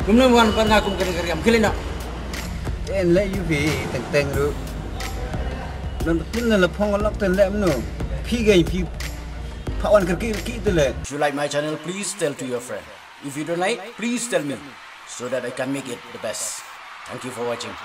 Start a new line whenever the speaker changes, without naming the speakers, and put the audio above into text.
Gumna wan pan ngakum kering kilina.
En le yu bi teng ru. Lan tin la phong lok ten lem no. Phi gai phi phawan ki tele.
If you like my channel, please tell to your friend. If you don't like, please tell me so that I can make it the best. Thank you for watching.